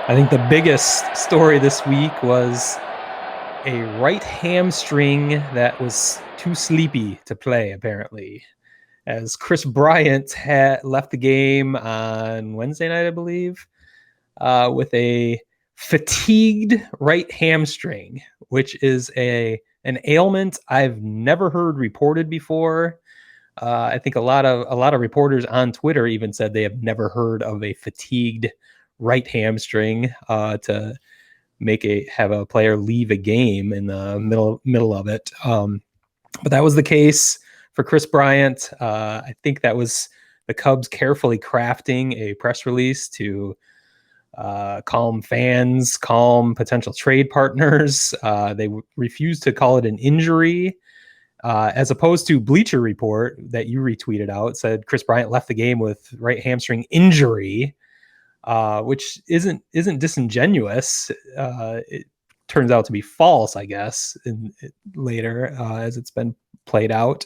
I think the biggest story this week was a right hamstring that was too sleepy to play, apparently, as Kris Bryant had left the game on Wednesday night, I believe, with a fatigued right hamstring, which is an ailment I've never heard reported before. I think a lot of reporters on Twitter even said they have never heard of a fatigued right hamstring to have a player leave a game in the middle of it. But that was the case for Kris Bryant. I think that was the Cubs carefully crafting a press release to calm fans, calm potential trade partners. They refused to call it an injury. As opposed to Bleacher Report that you retweeted out, said Kris Bryant left the game with right hamstring injury, which isn't disingenuous. It turns out to be false, I guess, later as it's been played out.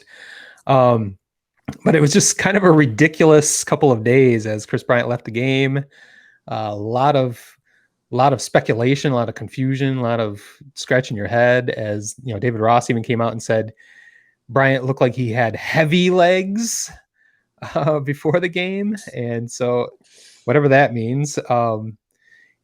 But it was just kind of a ridiculous couple of days as Kris Bryant left the game. A lot of speculation, a lot of confusion, a lot of scratching your head. As you know, David Ross even came out and said Bryant looked like he had heavy legs before the game, and so whatever that means,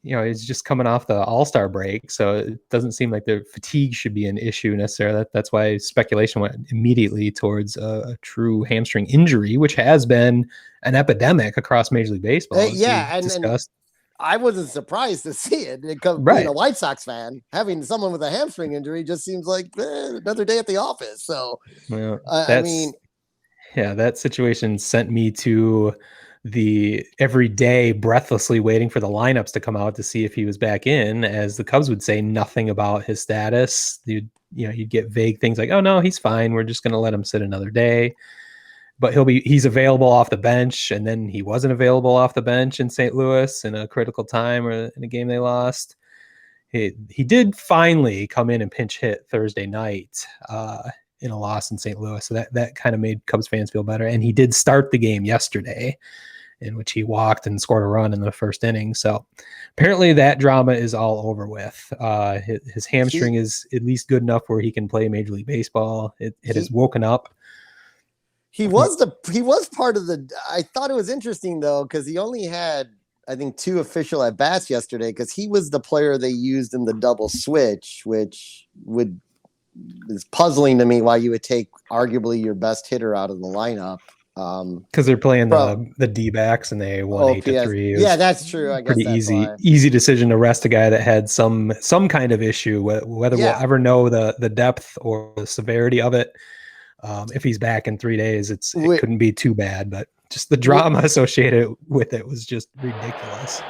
he's just coming off the All-Star break, so it doesn't seem like the fatigue should be an issue necessarily. That's why speculation went immediately towards a true hamstring injury, which has been an epidemic across Major League Baseball. And I wasn't surprised to see it. Being a White Sox fan, having someone with a hamstring injury just seems like another day at the office. So, that situation sent me to the every day breathlessly waiting for the lineups to come out to see if he was back in, as the Cubs would say nothing about his status. You'd get vague things like, oh no, he's fine, we're just going to let him sit another day. But he's available off the bench, and then he wasn't available off the bench in St. Louis in a critical time or in a game they lost. He did finally come in and pinch hit Thursday night in a loss in St. Louis, so that kind of made Cubs fans feel better. And he did start the game yesterday, in which he walked and scored a run in the first inning. So apparently that drama is all over with. His hamstring is at least good enough where he can play Major League Baseball. It has woken up. He was part of the. I thought it was interesting though, because he only had, I think, 2 official at bats yesterday, because he was the player they used in the double switch, which is puzzling to me why you would take arguably your best hitter out of the lineup. Because they're playing the D-backs and they won 8-3. Yeah, that's true. I guess pretty easy decision to rest a guy that had some kind of issue. Whether we'll ever know the depth or the severity of it. If he's back in 3 days, it couldn't be too bad, but just the drama associated with it was just ridiculous.